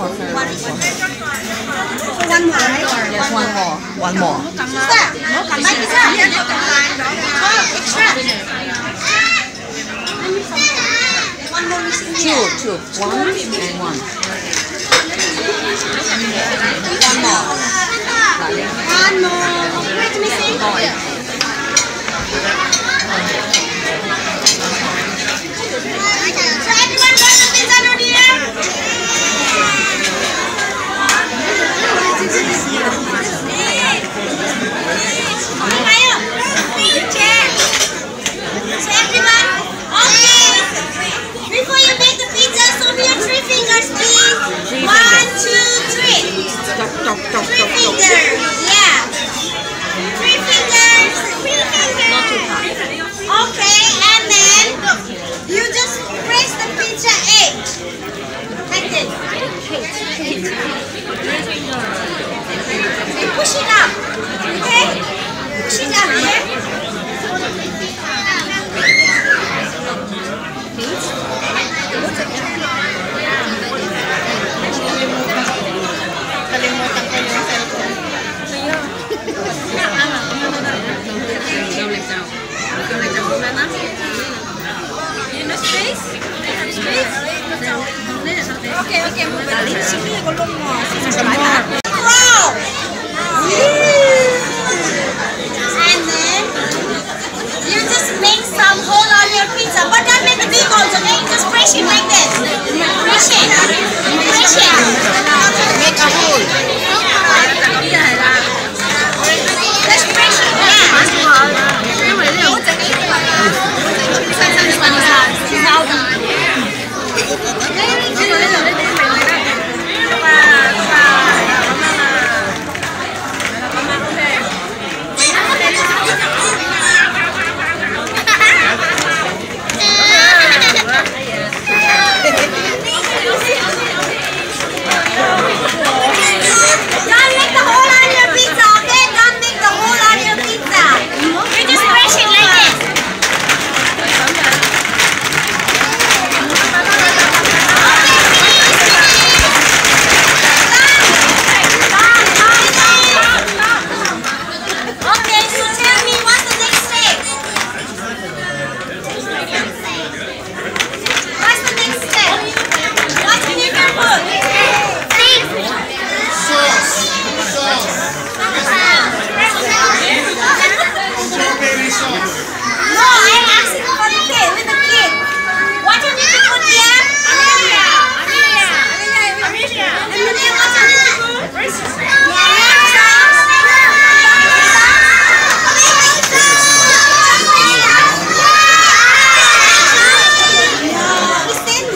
one more, right? Yes, one more. One more. One more missing. Two. One and one. One more. One more. What's missing? So everyone got the pizza no dear? So everyone, okay. Before you make the pizza, show me your 3 fingers, please. 1, 2, 3. Three fingers. Yeah. 3 fingers. 3 fingers. Okay, and then you just press the pizza 8. Like this. And push it up. Okay? Push it up here. Kalimutan ko yung cellphone. Okay, move it. Sige, gulong mo. Wow! And then you just make some hole on your pizza, but don't make a big holes, okay? Just press it like this. Press it. Press it. Make a hole. Just press it. Don't make the hole on your pizza, okay? Don't make the hole on your pizza. You just press it like this. Okay, so tell me what's the next step? What's the next step? What's in your food? No, I'm asking for the kid, with the kid. What you need to put here? Amelia, what's you need to put? It's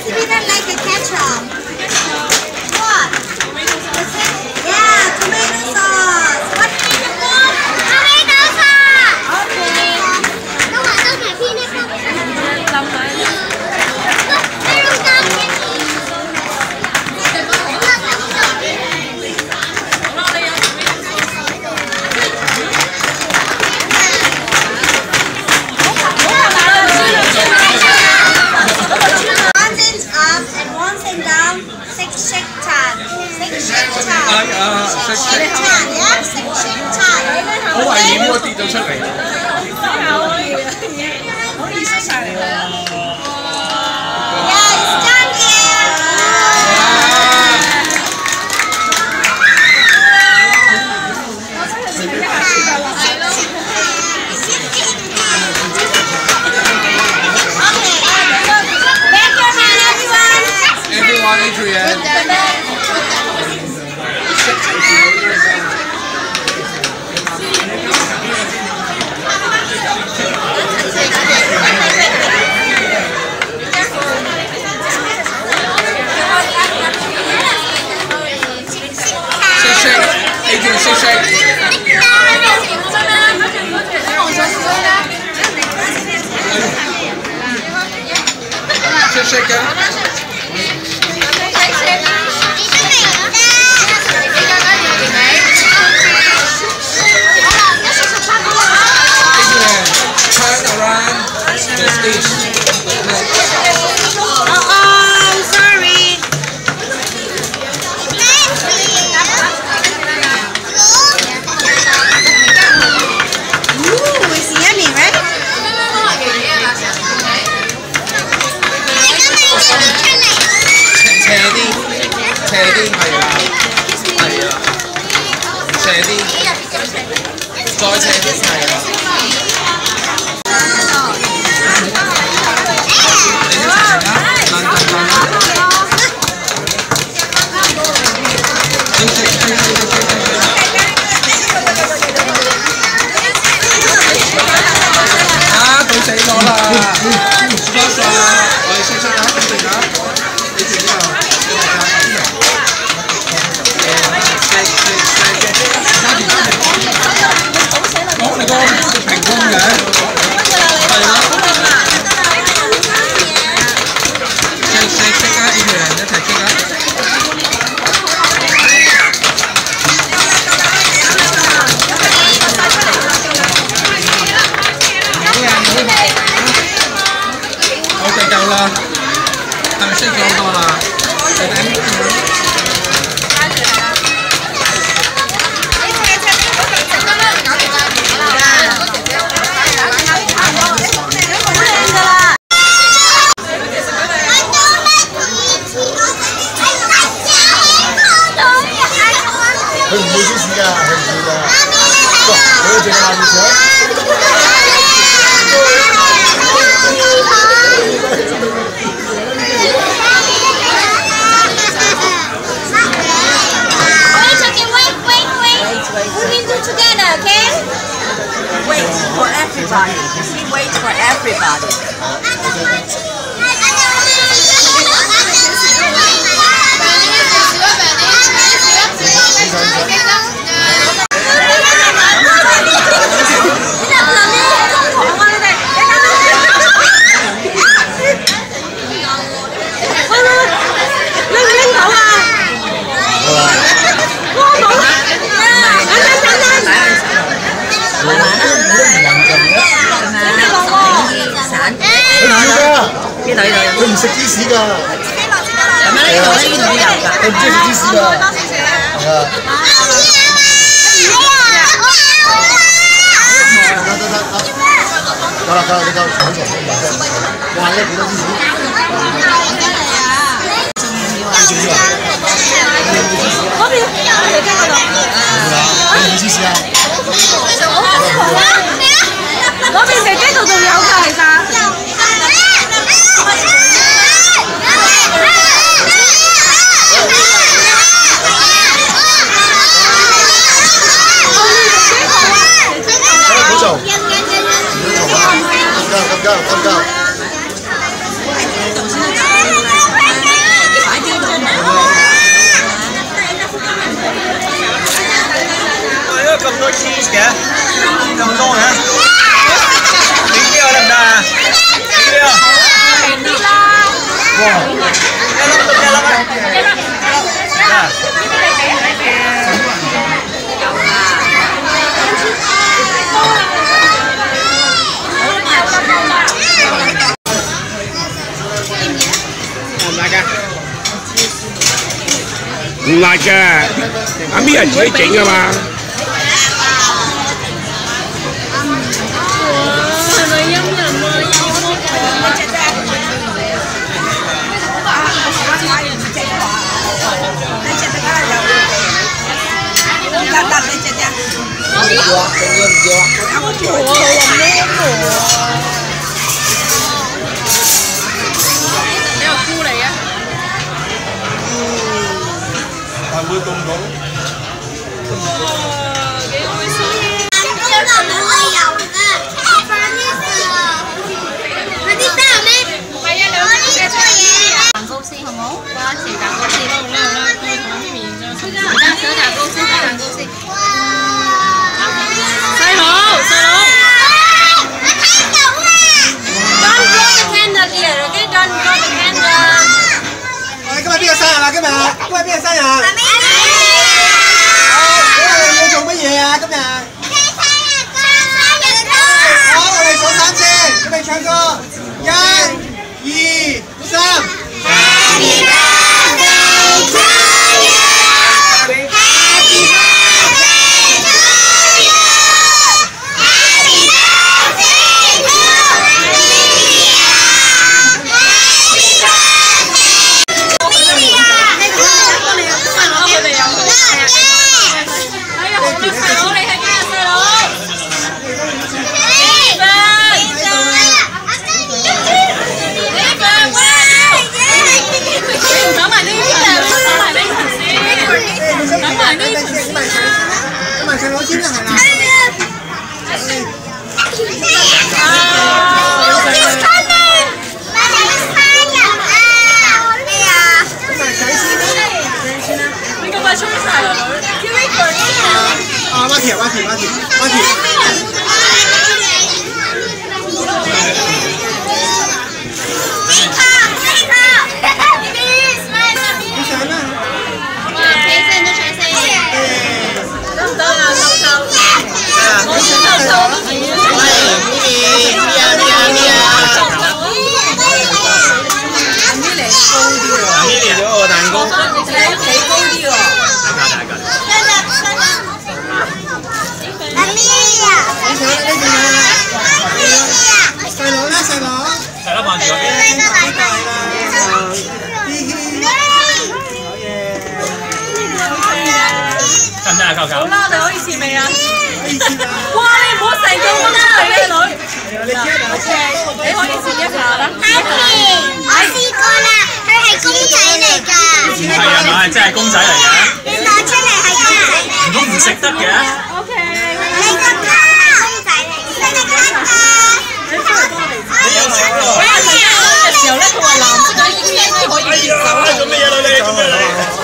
similar like a ketchup. What? Yeah, tomato sauce. What do you need to put? Tomato sauce. Okay. One hand up and one hand down. Shake time. Shake time. Shake time. Yeah, shake time. 好危險喎，跌咗出嚟。Yeah, it's done here. Okay. Back your hand, everyone. Everyone, Adrian. Shake. Adrian, shake. Shake. Turn around. Just this. I'm sorry. 啲係啦，係啦，斜啲，再斜啲係啦。你一齊食啦，慢慢慢慢。啊，到死咗啦！多數我哋識啦，跟住啦，你自己又。講你個屏風嘅，係咯。識啊！呢條人一齊識啊！我哋夠啦，係咪識咗好多啦？佢唔會芝士㗎，佢唔會㗎。你要整下面條。Wait for everybody. Wait for everybody.佢唔食芝士㗎。咁樣呢度都有㗎。佢唔中意食芝士㗎。係啊。得啦，你夠坐坐。哇！你幾多芝士？嗰邊你喺嗰度。冇芝士啊！嗰邊姐姐度仲有㗎，其實。夠。咁多 cheese 嘅，咁多嘅，整啲我得唔得啊？整啲啊！哇！一粒啊！唔辣嘅，阿咪係自己整㗎嘛。係咪陰人啊？你個菇嚟嘅。係會凍到。幾開心！蛋糕先好冇？瓜條蛋糕先。好啦，我同咪咪再食蛋糕先，蛋糕先。細佬。Don't blow the candle here, okay? Don't blow the candle. 我哋今日邊個生日啊？今日邊個生日？你要做乜嘢啊？今日？好，我哋數3聲，準備唱歌。1、2、3。Happy birthday to you. Happy birthday to you. Happy birthday to Lydia. Happy birthday to Lydia. 條，挖條。得唔得啊，舅舅？好啦，你可以試未啊？哇！你唔好成個咁出嚟嘅女。你可以試一下啦。我試過啦，佢係公仔嚟㗎。唔係啊嘛，真係公仔嚟嘅。你攞出嚟係公仔嚟。唔通唔食得嘅？ OK。你個卡係公仔嚟，你個卡。嘅時候咧，佢話藍色嗰啲應該可以接受。做乜嘢女？你做咩女？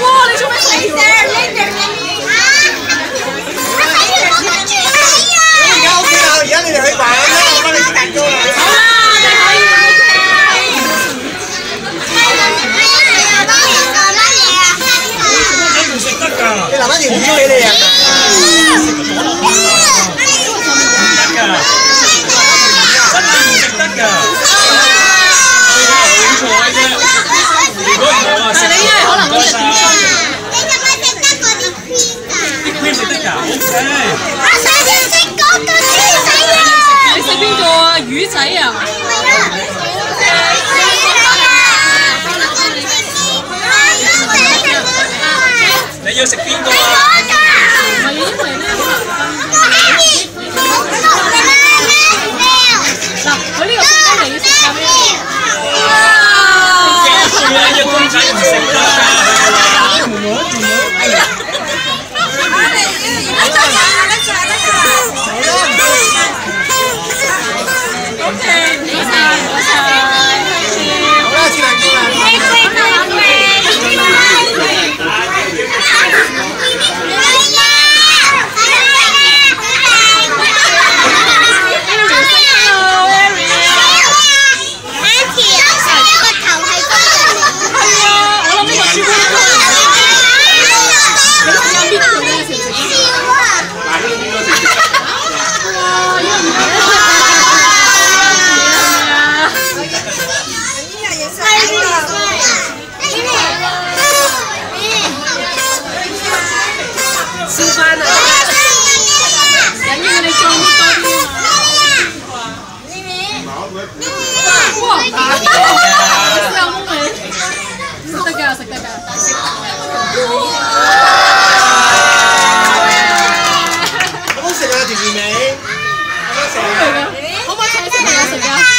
哇！你做咩成條？而家你哋去玩啦，我幫你食蛋糕啦。好啦，你可以。你唔食得㗎，你留翻條魚俾你啊！真係唔食得㗎，好彩啫！如果唔係話食，你因為可能嗰隻點心。你就咪食得嗰啲 cream 㗎？啲 cream 食得㗎 ，OK。我想要食嗰個豬仔啊！你食邊個啊？魚仔啊？你要食邊個啊？唔係因為咧，嗱，佢呢個公仔你要食㗎咩？記住啊，隻公仔唔食得㗎。OK， 唔該晒。好啦，切蛋糕啦。食得㗎。好唔好食啊？條魚尾？好唔好食啊？可唔可以請食嚟我食㗎？